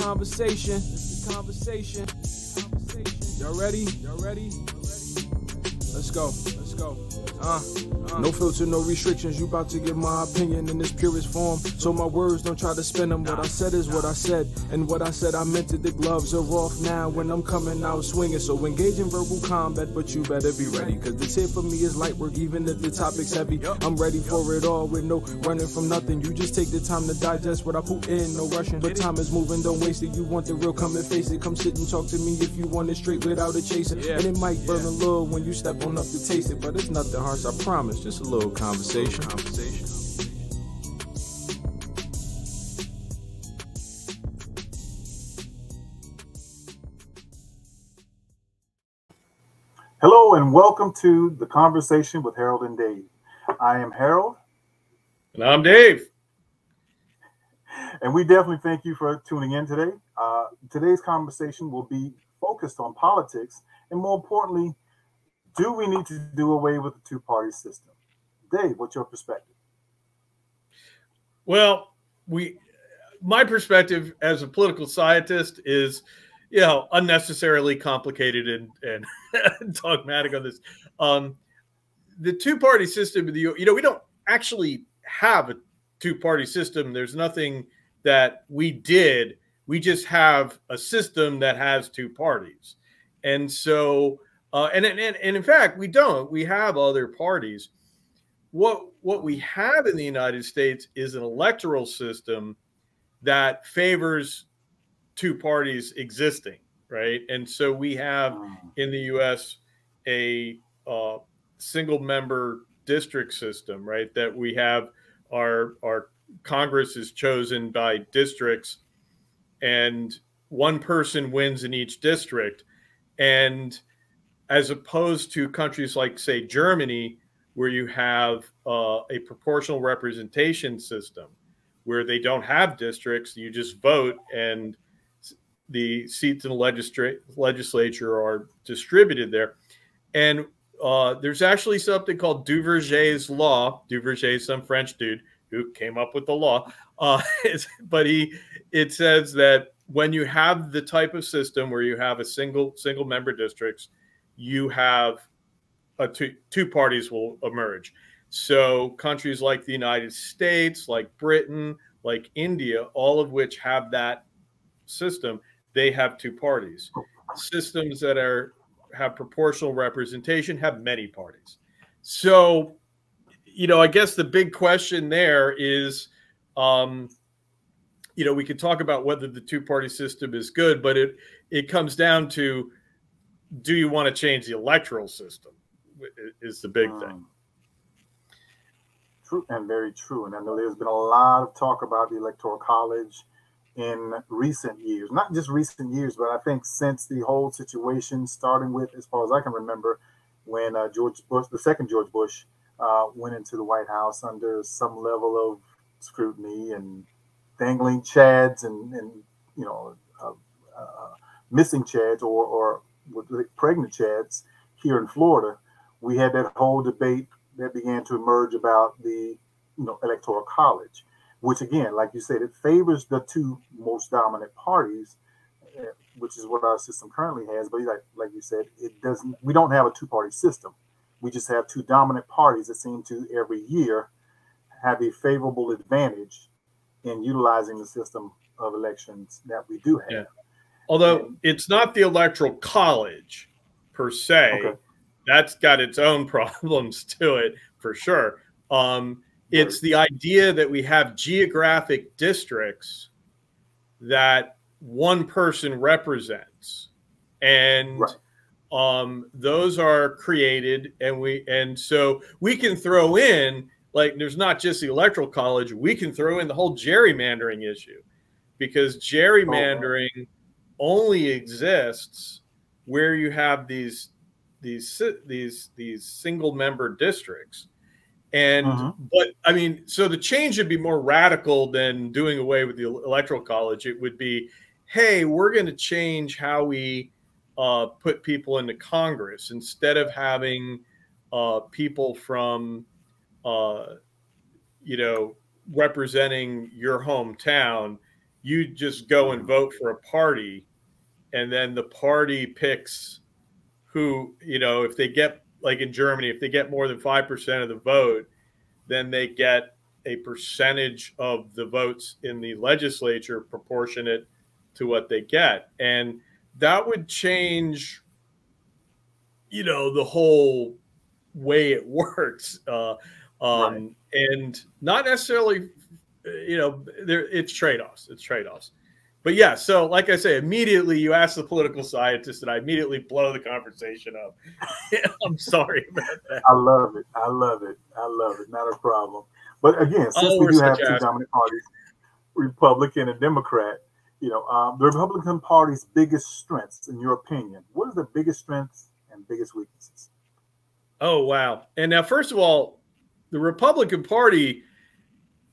conversation. It's the conversation. Y'all ready? Y'all ready? Let's go. Let's go. No filter, no restrictions. You about to get my opinion in its purest form. So my words, don't try to spin them. What I said is what I said, and what I said I meant it. The gloves are off now when I'm coming out swinging. So engage in verbal combat, but you better be ready, cause this here for me is light work, even if the topic's heavy. I'm ready for it all with no running from nothing. You just take the time to digest what I put in, no rushing. But time is moving, don't waste it. You want the real, come and face it. Come sit and talk to me if you want it straight without a chaser. And it might burn a little when you step on up to taste it, but it's nothing harsh, I promise. Just a little conversation. Hello and welcome to The Conversation with Harold and Dave. I am Harold. And I'm Dave. And we definitely thank you for tuning in today. Today's conversation will be focused on politics, and more importantly, do we need to do away with the two-party system? Dave, what's your perspective? Well, my perspective as a political scientist is, unnecessarily complicated and dogmatic on this. The two-party system, we don't actually have a two-party system. There's nothing that we did. We just have a system that has two parties. And so, and in fact, we don't. We have other parties. What we have in the United States is an electoral system that favors two parties existing, right? And so we have in the U.S. a single-member district system, right? That we have our Congress is chosen by districts, and one person wins in each district. And as opposed to countries like, say, Germany, where you have a proportional representation system where they don't have districts, you just vote and the seats in the legislature are distributed there. And there's actually something called Duverger's law. Duverger is some French dude who came up with the law. But it says that when you have the type of system where you have a single member districts, you have two parties will emerge. So countries like the United States, like Britain, like India, all of which have that system, they have two parties. Systems that have proportional representation have many parties. So, I guess the big question there is, we could talk about whether the two-party system is good, but it comes down to, do you want to change the electoral system? Is the big thing. True, and very true. And I know there's been a lot of talk about the Electoral College in recent years, not just recent years, but I think since the whole situation, starting with, as far as I can remember, when George Bush, the second George Bush, went into the White House under some level of scrutiny and dangling chads and missing chads or pregnant chads here in Florida. We had that whole debate that began to emerge about the Electoral College, which again, like you said, it favors the two most dominant parties, which is what our system currently has. But like you said, it doesn't. We don't have a two-party system. We just have two dominant parties that seem to every year have a favorable advantage in utilizing the system of elections that we do have. Yeah. Although it's not the Electoral College per se. Okay. That's got its own problems to it, for sure. It's the idea that we have geographic districts that one person represents, and those are created, and so we can throw in, like, there's not just the Electoral College. We can throw in the whole gerrymandering issue, because gerrymandering only exists where you have these single member districts. And but I mean, so the change would be more radical than doing away with the Electoral College. It would be, hey, we're going to change how we put people into Congress. Instead of having people from representing your hometown, you just go and vote for a party, and then the party picks who, you know, if they get, like in Germany, if they get more than 5% of the vote, then they get a percentage of the votes in the legislature proportionate to what they get. And that would change, you know, the whole way it works. Right. And not necessarily, you know, it's trade-offs. It's trade-offs. But yeah, so like I say, immediately you ask the political scientist, and I immediately blow the conversation up. I'm sorry about that. I love it. I love it. I love it. Not a problem. But again, since Oh, we we're do such have two assholes. dominant parties, Republican and Democrat, you know, the Republican Party's biggest strengths, in your opinion, what are the biggest strengths and biggest weaknesses? Oh, wow. And now, first of all, the Republican Party,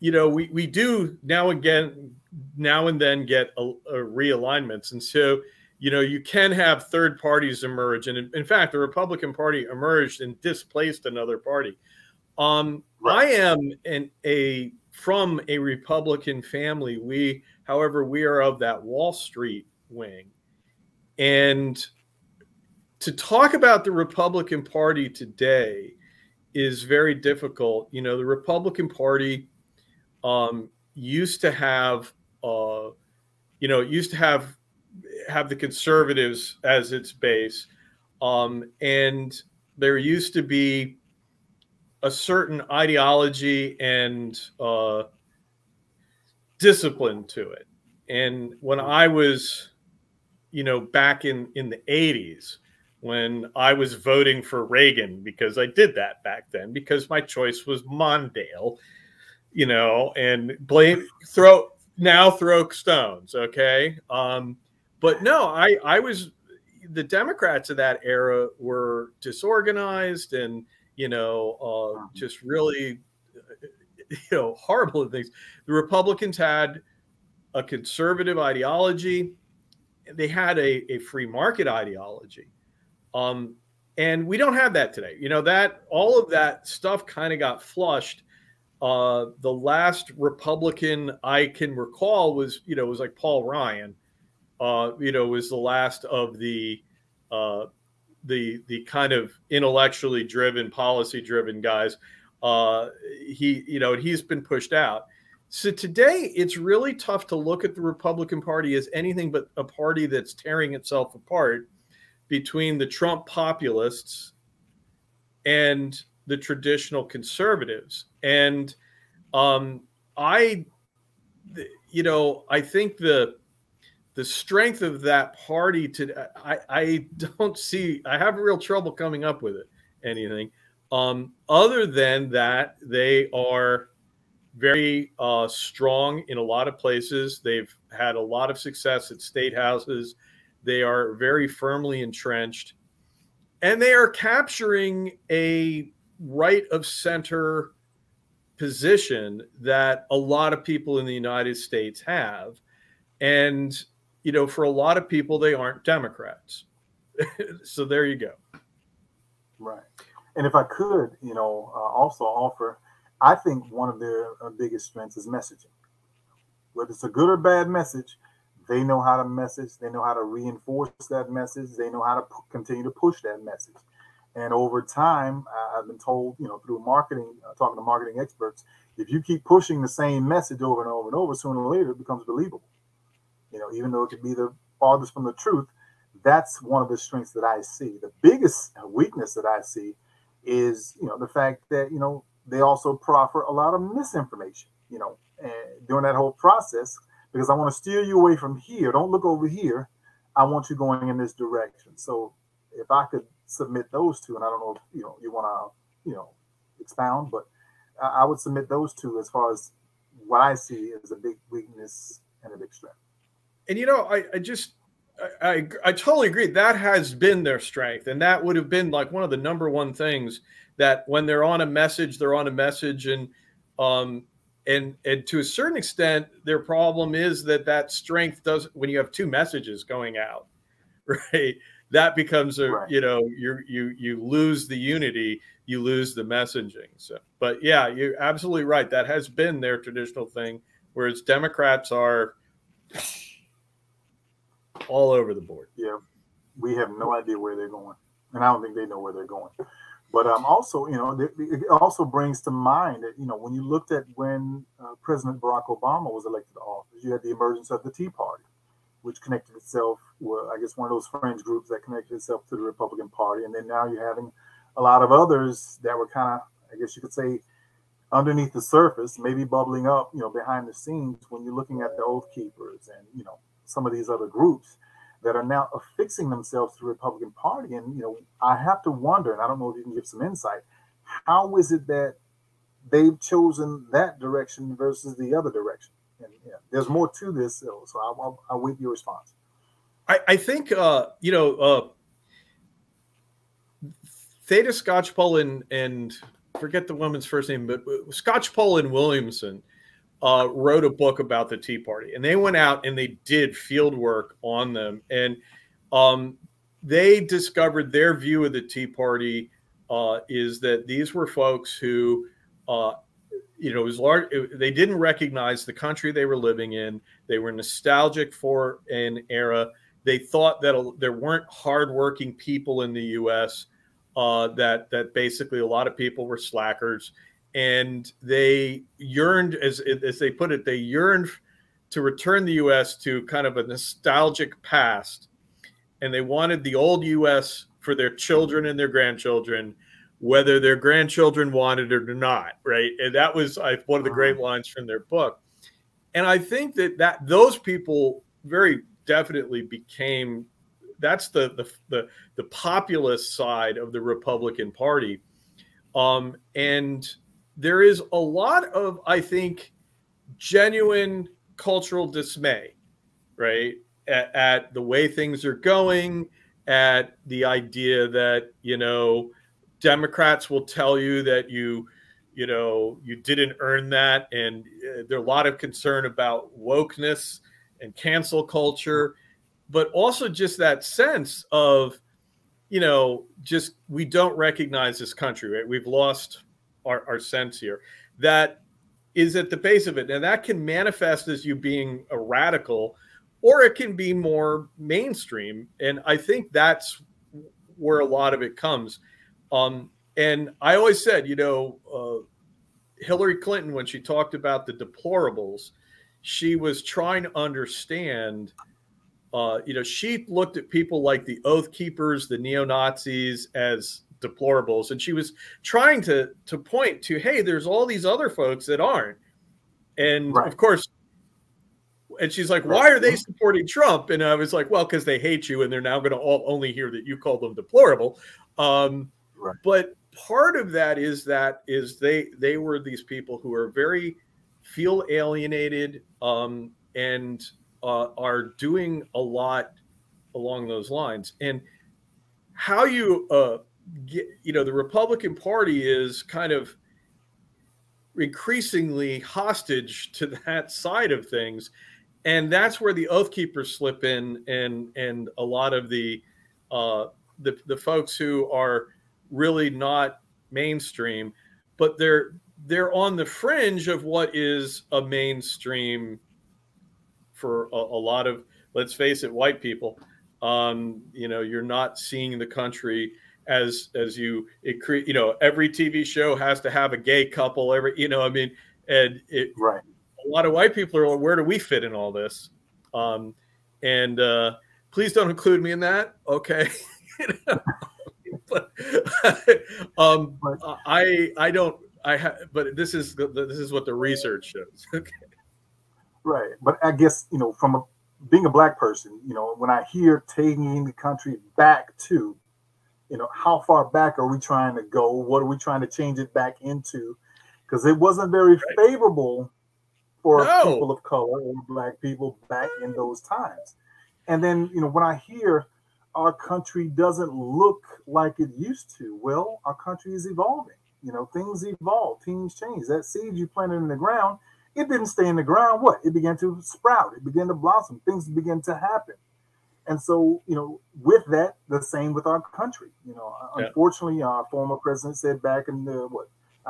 you know, we do now and then get a realignments. And so, you know, you can have third parties emerge. And in fact, the Republican Party emerged and displaced another party. Right. I am from a Republican family. However, we are of that Wall Street wing. And to talk about the Republican Party today is very difficult. You know, the Republican Party used to have, have the conservatives as its base, and there used to be a certain ideology and discipline to it. And when I was, you know, back in the 80s, when I was voting for Reagan, because I did that back then, because my choice was Mondale, you know, and throw stones. Okay. But no, I was, the Democrats of that era were disorganized and, you know, just really, you know, horrible things. The Republicans had a conservative ideology. They had a free market ideology. And we don't have that today. You know, that all of that stuff kind of got flushed. The last Republican I can recall was, you know, was like Paul Ryan, you know, was the last of the kind of intellectually driven, policy driven guys. He's been pushed out. So today it's really tough to look at the Republican Party as anything but a party that's tearing itself apart between the Trump populists and the traditional conservatives. And I think the strength of that party I don't see, I have real trouble coming up with anything other than that they are very strong in a lot of places. They've had a lot of success at state houses. They are very firmly entrenched, and they are capturing a right of center position that a lot of people in the United States have. And, you know, for a lot of people, they aren't Democrats. So there you go. Right. And if I could, you know, also offer, I think one of their biggest strengths is messaging. Whether it's a good or bad message, they know how to message. They know how to reinforce that message. They know how to continue to push that message. And over time, I've been told, you know, through marketing, talking to marketing experts, if you keep pushing the same message over and over and over, sooner or later it becomes believable. You know, even though it could be the farthest from the truth, that's one of the strengths that I see. The biggest weakness that I see is, you know, the fact that, you know, they also proffer a lot of misinformation, you know, during that whole process, because I want to steer you away from here. Don't look over here. I want you going in this direction. So if I could submit those two, and I don't know if, you know, you want to, you know, expound, but I would submit those two as far as what I see as a big weakness and a big strength. And, you know, I totally agree. That has been their strength. And that would have been like one of the number one things, that when they're on a message, they're on a message. And to a certain extent, their problem is that strength does, when you have two messages going out, right? That becomes right. You know, you lose the unity, you lose the messaging. So, but yeah, you're absolutely right. That has been their traditional thing, whereas Democrats are all over the board. Yeah, we have no idea where they're going, and I don't think they know where they're going. But also, it also brings to mind that, when you looked at when President Barack Obama was elected to office, you had the emergence of the Tea Party, which connected itself with, I guess, one of those fringe groups that connected itself to the Republican Party. And then now you're having a lot of others that were kind of, I guess you could say, underneath the surface, maybe bubbling up, behind the scenes when you're looking at the Oath Keepers and, some of these other groups that are now affixing themselves to the Republican Party. And, I have to wonder, and I don't know if you can give some insight, how is it that they've chosen that direction versus the other direction? And there's more to this, so I'll wait your response. I think, Theda Skocpol and forget the woman's first name, but Skocpol and Williamson wrote a book about the Tea Party, and they went out and they did field work on them, and they discovered their view of the Tea Party is that these were folks who, it was large. They didn't recognize the country they were living in. They were nostalgic for an era. They thought that there weren't hardworking people in the U.S. That basically a lot of people were slackers, and they yearned, as they put it, they yearned to return the U.S. to kind of a nostalgic past, and they wanted the old U.S. for their children and their grandchildren, whether their grandchildren wanted it or not, right? And that was one of the great lines from their book. And I think that those people very definitely became, that's the populist side of the Republican Party. And there is a lot of, I think, genuine cultural dismay, right? At the way things are going, at the idea that, Democrats will tell you that you didn't earn that. And there's a lot of concern about wokeness and cancel culture, but also just that sense of, just we don't recognize this country, right? We've lost our sense here. That is at the base of it. And that can manifest as you being a radical, or it can be more mainstream. And I think that's where a lot of it comes. And I always said, Hillary Clinton, when she talked about the deplorables, she was trying to understand, she looked at people like the Oath Keepers, the neo-Nazis as deplorables. And she was trying to point to, hey, there's all these other folks that aren't. And of course, and she's like, why are they supporting Trump? And I was like, well, because they hate you and they're now going to only hear that you call them deplorable. But part of that is they were these people who are feel alienated and are doing a lot along those lines. And how you get, the Republican Party is kind of increasingly hostage to that side of things. And that's where the Oath Keepers slip in, and a lot of the folks who are really not mainstream, but they're on the fringe of what is a mainstream for a lot of, let's face it, white people. You're not seeing the country as every TV show has to have a gay couple, a lot of white people are like, where do we fit in all this? Please don't include me in that. Okay. But but this is what the research shows. Okay. Right. But I guess, from being a Black person, when I hear taking the country back to, how far back are we trying to go? What are we trying to change it back into? Because it wasn't very favorable for people of color or Black people back in those times. And then, when I hear our country doesn't look like it used to, well, our country is evolving. Things evolve, things change. That seed you planted in the ground, it didn't stay in the ground. What? It began to sprout. It began to blossom. Things began to happen. And so, with that, the same with our country. Unfortunately, our former president said back in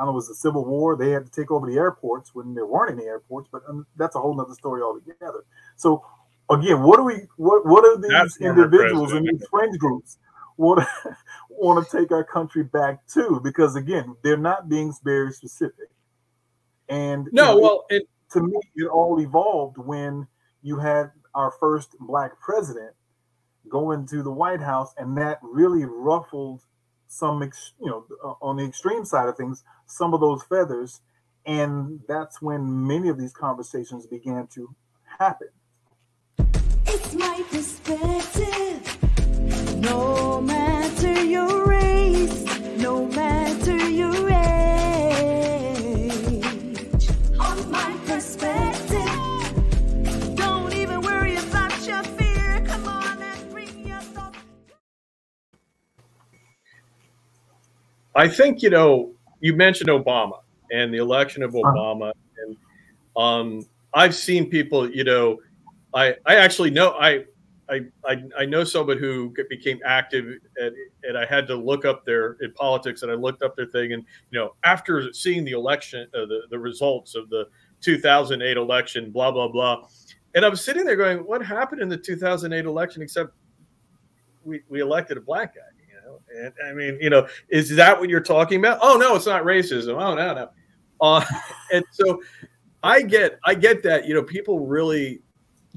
don't know, it was the Civil War. They had to take over the airports when there weren't any airports, but that's a whole nother story altogether. So again, what are these individuals and these fringe groups want to take our country back to? Because again, they're not being very specific. And no, well, to me, it all evolved when you had our first Black president go into the White House, and that really ruffled some, on the extreme side of things, some of those feathers, and that's when many of these conversations began to happen. It's my perspective. No matter your race, no matter your age. On my perspective, don't even worry about your fear. Come on and bring your thoughts. I think, you mentioned Obama and the election of Obama, and I've seen people, I actually know I know someone who became active and I had to look up in politics, and I looked up their thing, and after seeing the election, the results of the 2008 election, blah blah blah, and I was sitting there going, what happened in the 2008 election except we elected a Black guy, and I mean, is that what you're talking about? Oh no, it's not racism. Oh no. And so I get that, people really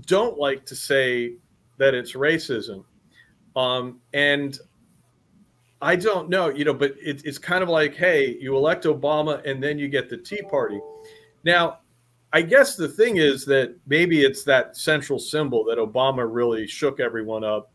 don't like to say that it's racism. And I don't know, but it's kind of like, hey, you elect Obama and then you get the Tea Party. Now, I guess the thing is that maybe it's that central symbol that Obama really shook everyone up.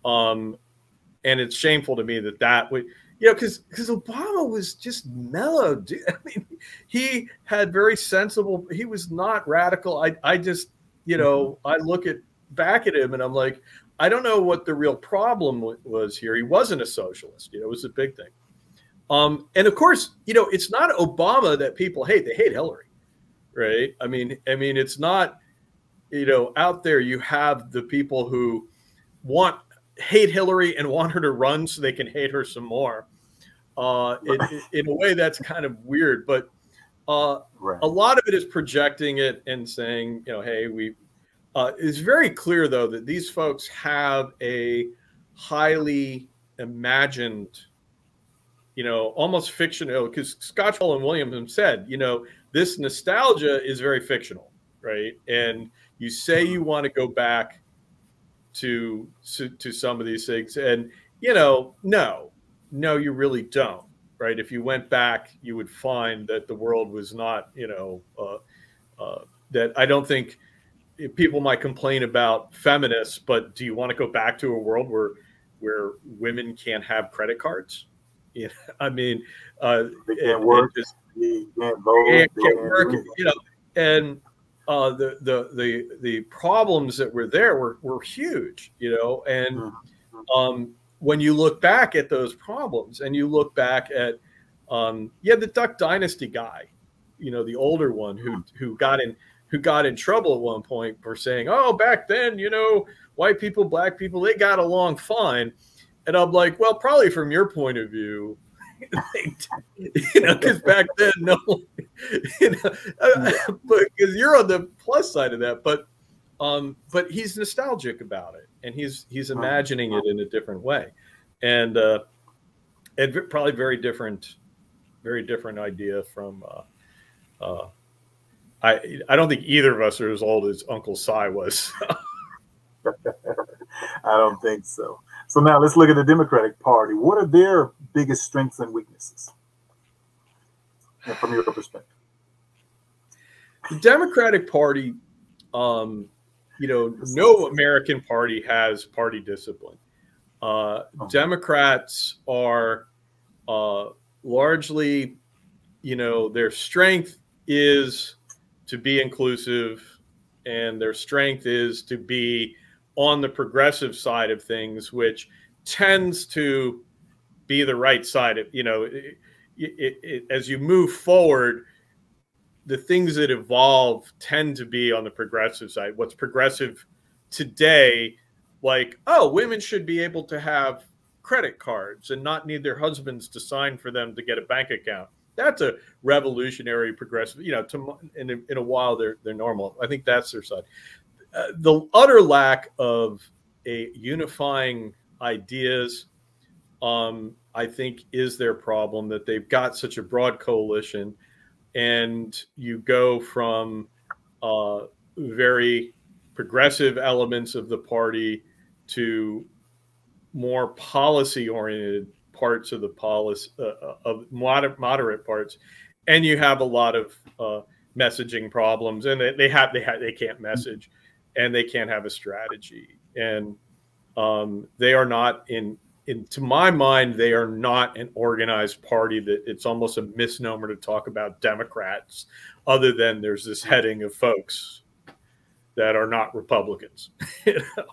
And it's shameful to me that would, because Obama was just mellow, dude. I mean, he had very sensible, he was not radical. I just, I look back at him and I'm like, I don't know what the real problem was here. He wasn't a socialist, it was a big thing. And of course, it's not Obama that people hate. They hate Hillary, right? I mean, it's not, out there you have the people who hate Hillary and want her to run so they can hate her some more. In a way, that's kind of weird, but right. A lot of it is projecting it and saying, hey, it's very clear, though, that these folks have a highly imagined, almost fictional, because Scotchwell and Williams said, this nostalgia is very fictional, right? And you say you want to go back to some of these things, and no, you really don't, right? If you went back, you would find that the world was not, that I don't think people might complain about feminists, but do you want to go back to a world where women can't have credit cards? I mean, they can't work, they can't vote, can't work, and the problems that were there were huge, and when you look back at those problems and you look back at the Duck Dynasty guy, the older one who got in trouble at one point for saying, oh, back then, white people, Black people, they got along fine. And I'm like, well, probably from your point of view, because back then, no, but because you're on the plus side of that, but he's nostalgic about it, and he's imagining it in a different way, and probably very different idea from. I don't think either of us are as old as Uncle Si was. I don't think so. So now let's look at the Democratic Party. What are their biggest strengths and weaknesses, from your perspective? The Democratic Party, no American party has party discipline. Democrats are largely, their strength is to be inclusive, and their strength is to be on the progressive side of things, which tends to be the right side of, as you move forward, the things that evolve tend to be on the progressive side. What's progressive today, like, oh, women should be able to have credit cards and not need their husbands to sign for them to get a bank account. That's a revolutionary, progressive. You know, in a while they're normal. I think that's their side. The utter lack of a unifying ideas, I think, is their problem. That they've got such a broad coalition, and you go from very progressive elements of the party to more policy-oriented parts of the policy, of moderate parts, and you have a lot of messaging problems, and they can't message, and they can't have a strategy, and they are not to my mind, they are not an organized party. That it's almost a misnomer to talk about Democrats, other than there's this heading of folks that are not Republicans. You know?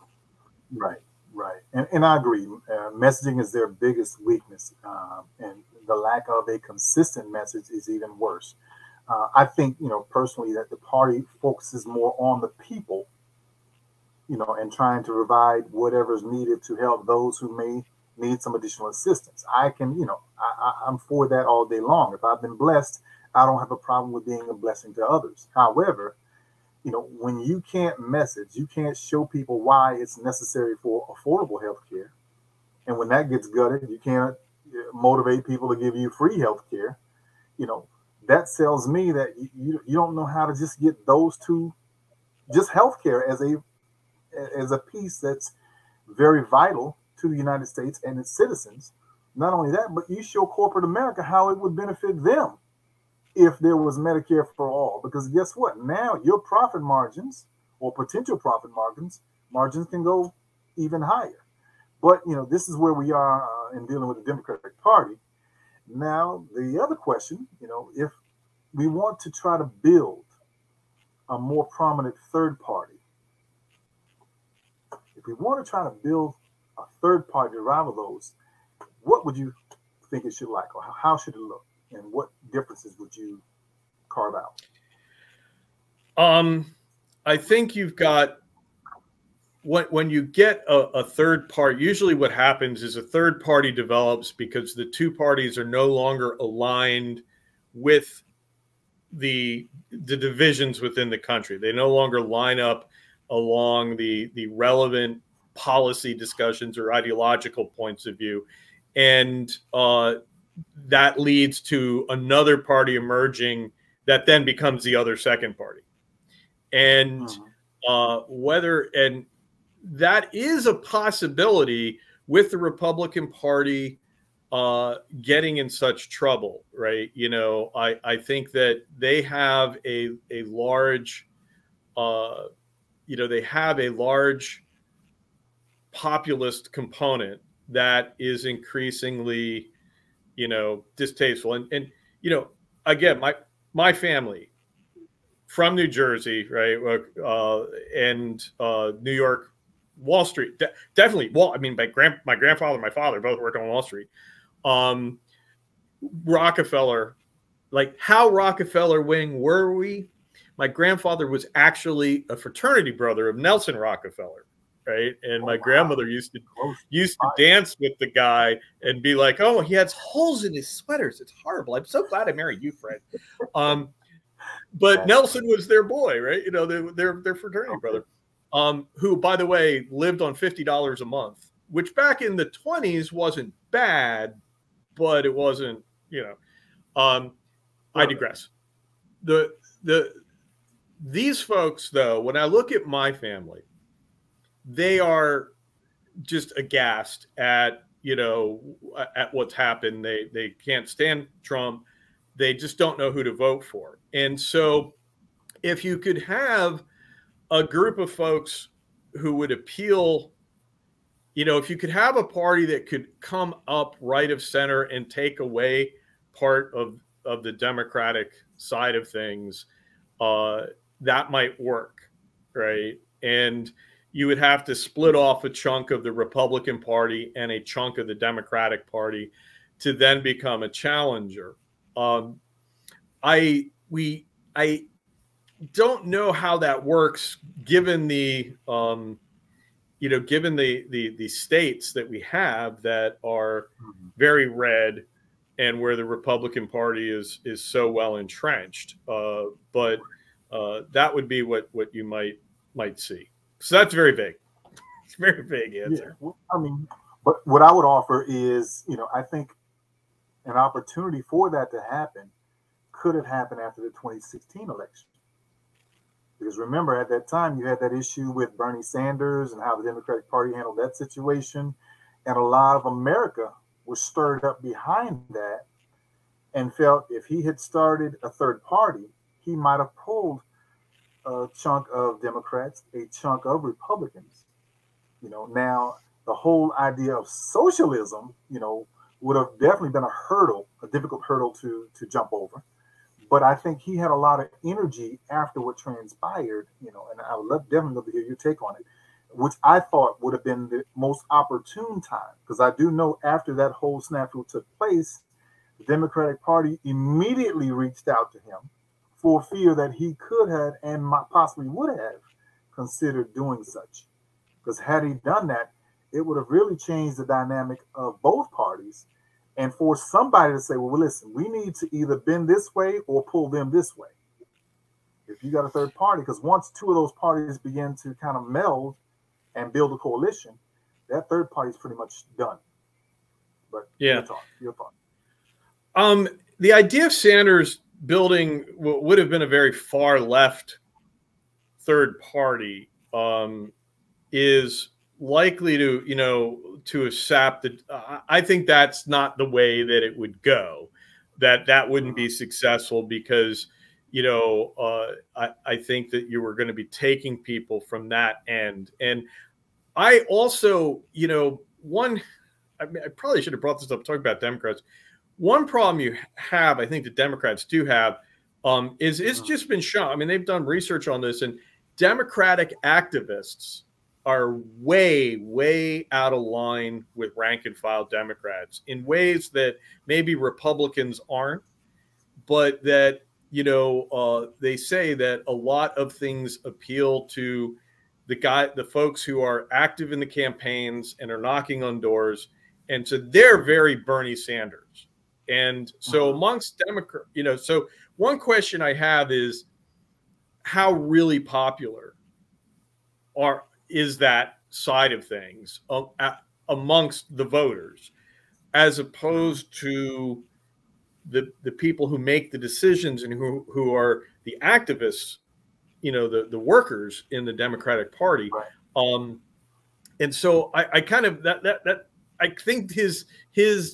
Right. And I agree. Messaging is their biggest weakness, and the lack of a consistent message is even worse. I think, personally, that the party focuses more on the people, and trying to provide whatever is needed to help those who may need some additional assistance. I'm for that all day long. If I've been blessed, I don't have a problem with being a blessing to others. However, when you can't message, you can't show people why it's necessary for affordable health care. And when that gets gutted, you can't motivate people to give you free health care. That tells me that you don't know how to just get those two, just health care as a piece that's very vital to the United States and its citizens. Not only that, but you show corporate America how it would benefit them if there was Medicare for all. Because guess what? Now your profit margins, or potential profit margins can go even higher. But, this is where we are in dealing with the Democratic Party. Now, the other question, if we want to try to build a more prominent third party, if we want to try to build a third party to rival those, what would you think it should like, or how should it look, and what differences would you carve out? I think you've got, when you get a third party, usually what happens is a third party develops because the two parties are no longer aligned with the divisions within the country. They no longer line up along the relevant policy discussions or ideological points of view. And that leads to another party emerging that then becomes the other second party. And and that is a possibility with the Republican Party getting in such trouble, right? I think that they have a large, they have a large populist component that is increasingly, distasteful. And again, my family from New Jersey, right, and New York, Wall Street, definitely. Well, I mean, my grandfather and my father both worked on Wall Street. Rockefeller, like, how Rockefeller wing were we? My grandfather was actually a fraternity brother of Nelson Rockefeller, right? And my grandmother used to dance with the guy and be like, "Oh, he has holes in his sweaters. It's horrible. I'm so glad I married you, Fred." But Nelson was their boy, right? Their fraternity brother, who, by the way, lived on $50 a month, which back in the 20s wasn't bad, but it wasn't, I digress. These folks, though, when I look at my family, they are just aghast at what's happened. They can't stand Trump. They just don't know who to vote for. And so if you could have a group of folks who would appeal, if you could have a party that could come up right of center and take away part of the Democratic side of things, that might work, right? And you would have to split off a chunk of the Republican Party and a chunk of the Democratic Party to then become a challenger. I don't know how that works, given the given the states that we have that are very red and where the Republican Party is so well entrenched. But that would be what you might see. So that's very vague. It's a very vague answer. Yeah, well, I mean, but what I would offer is, I think an opportunity for that to happen could have happened after the 2016 election. Because remember, at that time, you had that issue with Bernie Sanders and how the Democratic Party handled that situation. And a lot of America was stirred up behind that and felt if he had started a third party, he might have pulled a chunk of Democrats, a chunk of Republicans. Now the whole idea of socialism, would have definitely been a difficult hurdle to jump over. But I think he had a lot of energy after what transpired, and I would definitely love to hear your take on it, which I thought would have been the most opportune time. Because I do know after that whole snafu took place, the Democratic Party immediately reached out to him for fear that he could have and possibly would have considered doing such. Because had he done that, it would have really changed the dynamic of both parties and forced somebody to say, well, listen, we need to either bend this way or pull them this way. If you got a third party, because once two of those parties begin to kind of meld and build a coalition, that third party is pretty much done. But yeah, your thought. The idea of Sanders building what would have been a very far left third party is likely to sap the. I think that's not the way that it would go. That wouldn't be successful because I think that you were going to be taking people from that end. And I also I probably should have brought this up talking about Democrats. One problem you have, I think the Democrats do have, is it's just been shown. I mean, they've done research on this, and Democratic activists are way, way out of line with rank and file Democrats in ways that maybe Republicans aren't, but that, they say that a lot of things appeal to the folks who are active in the campaigns and are knocking on doors. And so they're very Bernie Sanders. And so amongst Democrats, so one question I have is how really popular is that side of things amongst the voters, as opposed to the people who make the decisions and who are the activists, the workers in the Democratic Party. Right. And so I kind of I think his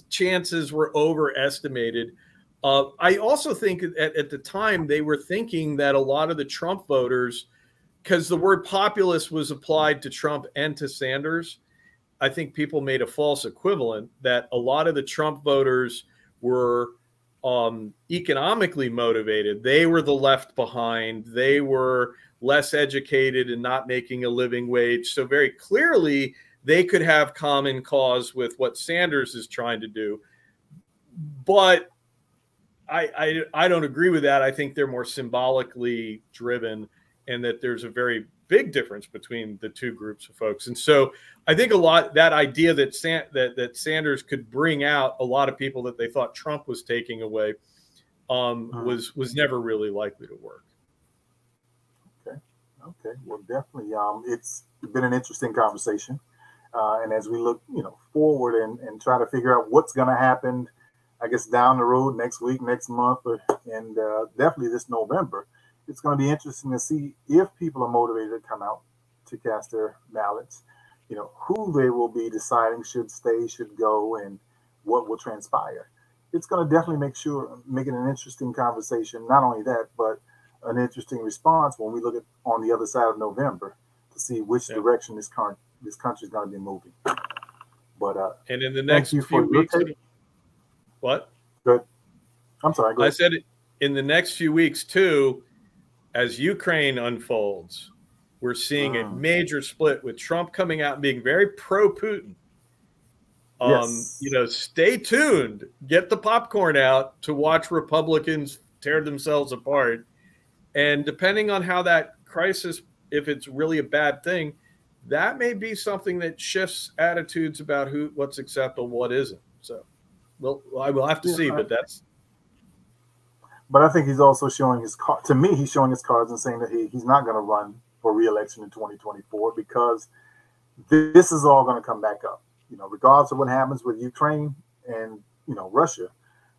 chances were overestimated. I also think at the time they were thinking that a lot of the Trump voters, because the word populist was applied to Trump and to Sanders, I think people made a false equivalent that a lot of the Trump voters were economically motivated. They were the left behind. They were less educated and not making a living wage. So very clearly they could have common cause with what Sanders is trying to do. But I don't agree with that. I think they're more symbolically driven, and that there's a very big difference between the two groups of folks. And so I think that idea that Sanders could bring out a lot of people that they thought Trump was taking away was never really likely to work. Okay. Well, definitely, it's been an interesting conversation. And as we look, forward and try to figure out what's going to happen, I guess down the road, next week, next month, and definitely this November, it's going to be interesting to see if people are motivated to come out to cast their ballots, who they will be deciding should stay, should go, and what will transpire. It's going to definitely make it an interesting conversation. Not only that, but an interesting response when we look at on the other side of November to see which direction this country is going to be moving. But and in the next few weeks, what? Good. I'm sorry. Go ahead. I said in the next few weeks too, as Ukraine unfolds, we're seeing a major split with Trump coming out and being very pro-Putin. Yes. Stay tuned. Get the popcorn out to watch Republicans tear themselves apart. And depending on how that crisis, if it's really a bad thing, that may be something that shifts attitudes about what's acceptable, what isn't. So, well, I will have to see, but that's. But I think he's also showing his card. To me, he's showing his cards and saying that he's not going to run for re-election in 2024 because this is all going to come back up. You know, regardless of what happens with Ukraine and, you know, Russia,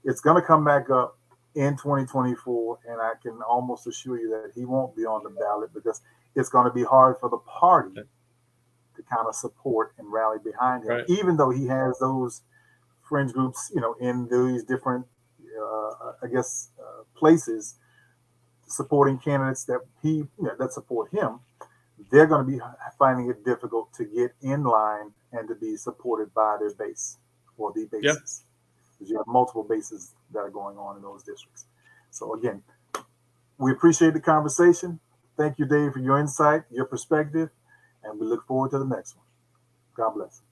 it's going to come back up in 2024. And I can almost assure you that he won't be on the ballot because it's going to be hard for the party to kind of support and rally behind him, even though he has those fringe groups, you know, in these different, places supporting candidates that that support him. They're going to be finding it difficult to get in line and to be supported by their base or the bases. Because you have multiple bases that are going on in those districts. So again, we appreciate the conversation. Thank you, Dave, for your insight, your perspective, and we look forward to the next one. God bless.